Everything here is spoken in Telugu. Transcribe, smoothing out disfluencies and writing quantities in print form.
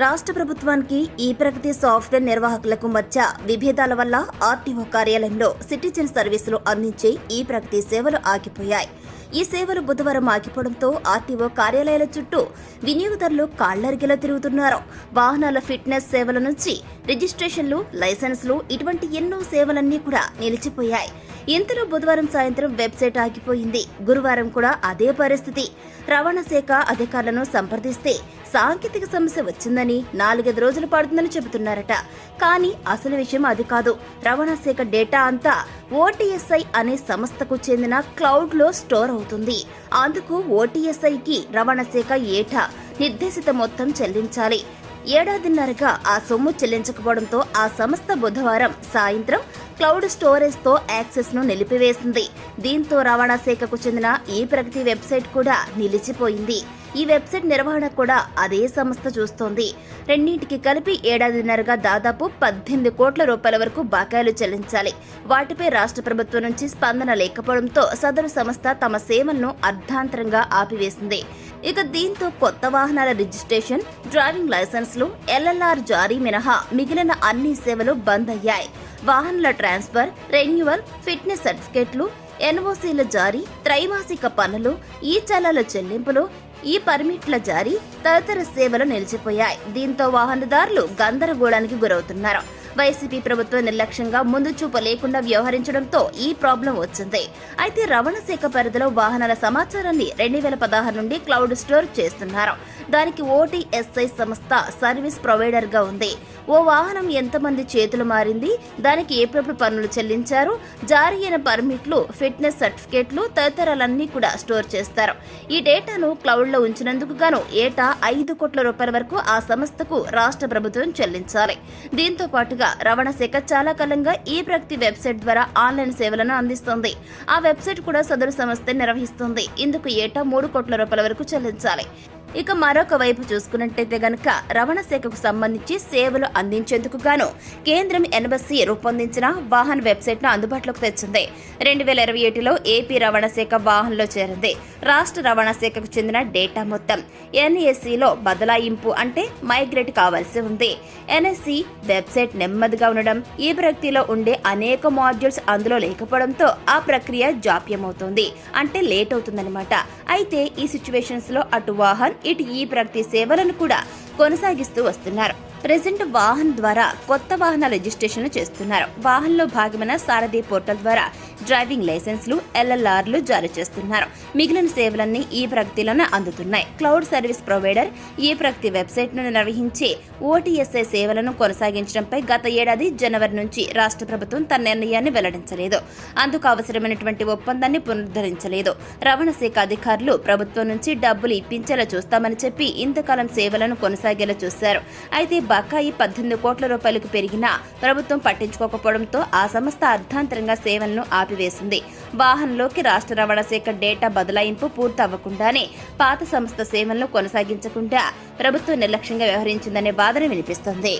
రాష్ట్ర ప్రభుత్వానికి ఈ ప్రగతి సాఫ్ట్వేర్ నిర్వాహకులకు మధ్య విభేదాల వల్ల ఆర్టీఓ కార్యాలయంలో సిటిజన్ సర్వీసులు అందించే ఈ ప్రగతి సేవలు ఆగిపోయాయి. ఈ సేవలు బుధవారం ఆగిపోవడంతో ఆర్టీఓ కార్యాలయాల చుట్టూ వినియోగదారులు కాళ్లరిగేలా తిరుగుతున్నారు. వాహనాల ఫిట్నెస్ సేవల నుంచి రిజిస్ట్రేషన్లు, లైసెన్సులు ఇటువంటి ఎన్నో సేవలన్నీ కూడా నిలిచిపోయాయి. ఇంతలో బుధవారం సాయంత్రం వెబ్సైట్ ఆగిపోయింది. గురువారం కూడా అదే పరిస్థితి. రవాణా శాఖ అధికారులను సంప్రదిస్తే సాంకేతిక సమస్య వచ్చిందని 4-5 రోజులు పడుతుందని చెబుతున్నారట. కానీ అసలు విషయం అది కాదు. రవాణా శాఖ డేటా అంతా ఓటీఎస్ఐ అనే సంస్థకు చెందిన క్లౌడ్ లో స్టోర్ అవుతుంది. అందుకు ఓటీఎస్ఐకి రవాణా శాఖ ఏటా నిర్దేశిత మొత్తం చెల్లించాలి. ఏడాదిన్నరగా ఆ సొమ్ము చెల్లించకపోవడంతో ఆ సంస్థ బుధవారం సాయంత్రం క్లౌడ్ స్టోరేజ్ తో యాక్సెస్ ను నిలిపివేసింది. దీంతో రవాణా శాఖకు చెందిన ఈ ప్రగతి వెబ్సైట్ కూడా నిలిచిపోయింది. ఈ వెబ్సైట్ నిర్వహణ కూడా అదే సంస్థ చూస్తోంది. రెండింటికి కలిపి ఏడాదిన్నరగా దాదాపు 18 కోట్ల రూపాయల వరకు బకాయిలు చెల్లించాలి. వాటిపై రాష్ట్ర ప్రభుత్వం నుంచి స్పందన లేకపోవడంతో సదరు సంస్థ తమ సేవలను అర్ధాంతరంగా ఆపివేసింది. ఇక దీంతో కొత్త వాహనాల రిజిస్ట్రేషన్, డ్రైవింగ్ లైసెన్సులు, ఎల్ఎల్ఆర్ జారీ మినహా మిగిలిన అన్ని సేవలు బంద్ అయ్యాయి. వాహనాల ట్రాన్స్ఫర్, రెన్యువల్, ఫిట్నెస్ సర్టిఫికెట్లు, ఎన్ఓసీల జారీ, త్రైమాసిక పన్నులు, ఈ చలాల చెల్లింపులు, ఈ పర్మిట్ల జారీ తదితర సేవలు నిలిచిపోయాయి. దీంతో వాహనదారులు గందరగోళానికి గురవుతున్నారు. వైసీపీ ప్రభుత్వం నిర్లక్ష్యంగా ముందు చూపు లేకుండా వ్యవహరించడంతో ఈ ప్రాబ్లం వచ్చింది. అయితే రవాణా శాఖ పరిధిలో వాహనాల సమాచారాన్ని 2016 నుండి క్లౌడ్ స్టోర్ చేస్తున్నారు. దానికి ఓటీఎస్ఐ సంస్థ సర్వీస్ ప్రొవైడర్ గా ఉంది. ఓ వాహనం ఎంతమంది చేతులు మారింది, దానికి ఎప్పుడెప్పుడు పన్నులు చెల్లించారు, జారీ అయిన పర్మిట్లు, ఫిట్నెస్ సర్టిఫికేట్లు తదితరాలన్నీ కూడా స్టోర్ చేస్తారు. ఈ డేటాను క్లౌడ్ లో ఉంచినందుకు గాను ఏటా 5 కోట్ల రూపాయల వరకు ఆ సంస్థకు రాష్ట్ర ప్రభుత్వం చెల్లించాలి. దీంతో పాటుగా రవాణా శాఖ చాలా కాలంగా ఈ ప్రగతి వెబ్సైట్ ద్వారా ఆన్లైన్ సేవలను అందిస్తోంది. ఆ వెబ్సైట్ కూడా సదరు సంస్థ నిర్వహిస్తుంది. ఇందుకు ఏటా 3 కోట్ల రూపాయల వరకు చెల్లించాలి. ఇక మరొక వైపు చూసుకున్నట్టయితే గనక రవాణా శాఖకు సంబంధించి సేవలు అందించేందుకు గాను కేంద్రం ఎన్బస్సీ రూపొందించిన వాహన్ వెబ్సైట్ ను అందుబాటులోకి తెచ్చింది. 2021లో ఏపీ రవాణా శాఖ వాహన్లో చేరింది. రాష్ట్ర రవాణా శాఖకు చెందిన డేటా మొత్తం ఎన్ఎస్సీలో బదలాయింపు అంటే మైగ్రేట్ కావాల్సి ఉంది. ఎన్ఎస్సీ వెబ్సైట్ నెమ్మదిగా ఉండడం, ఈ ప్రగతిలో ఉండే అనేక మాడ్యూల్స్ అందులో లేకపోవడంతో ఆ ప్రక్రియ జాప్యమవుతోంది, అంటే లేట్ అవుతుందన్నమాట. అయితే ఈ సిచ్యువేషన్స్ లో అటు వాహన్ ఇటు ఈ ప్రగతి సేవలను కూడా కొనసాగిస్తూ వస్తున్నారు. ప్రెజెంట్ వాహన్ ద్వారా కొత్త వాహనాల రిజిస్ట్రేషన్లు చేస్తున్నారు. వాహన్లో భాగమైన సారథి పోర్టల్ ద్వారా డ్రైవింగ్ లైసెన్సులు, ఎల్ఎల్ఆర్లు జారీ చేస్తున్నారు. మిగిలిన సేవలన్నీ ఈ ప్రగతిలోనే అందుతున్నాయి. క్లౌడ్ సర్వీస్ ప్రొవైడర్ ఈ ప్రగతి వెబ్సైట్ ను నిర్వహించే ఓటీఎస్ఐ సేవలను కొనసాగించడంపై గత ఏడాది జనవరి నుంచి రాష్ట్ర ప్రభుత్వం తన నిర్ణయాన్ని వెల్లడించలేదు. అందుకు అవసరమైనటువంటి ఒప్పందాన్ని పునరుద్ధరించలేదు. రవాణా శాఖ అధికారులు ప్రభుత్వం నుంచి డబ్బులు ఇప్పించేలా చూస్తామని చెప్పి ఇంతకాలం సేవలను కొనసాగేలా చూశారు. అయితే బకాయి 18 కోట్ల రూపాయలకు పెరిగినా ప్రభుత్వం పట్టించుకోకపోవడంతో ఆ సంస్థ అర్ధాంతరంగా సేవలను ఆపివేసింది. వాహనంలోకి రాష్ట్ర రవాణా శాఖ డేటా బదలాయింపు పూర్తి అవ్వకుండానే పాత సంస్థ సేవలను కొనసాగించకుండా ప్రభుత్వం నిర్లక్ష్యంగా వ్యవహరించిందనే వాదన వినిపిస్తోంది.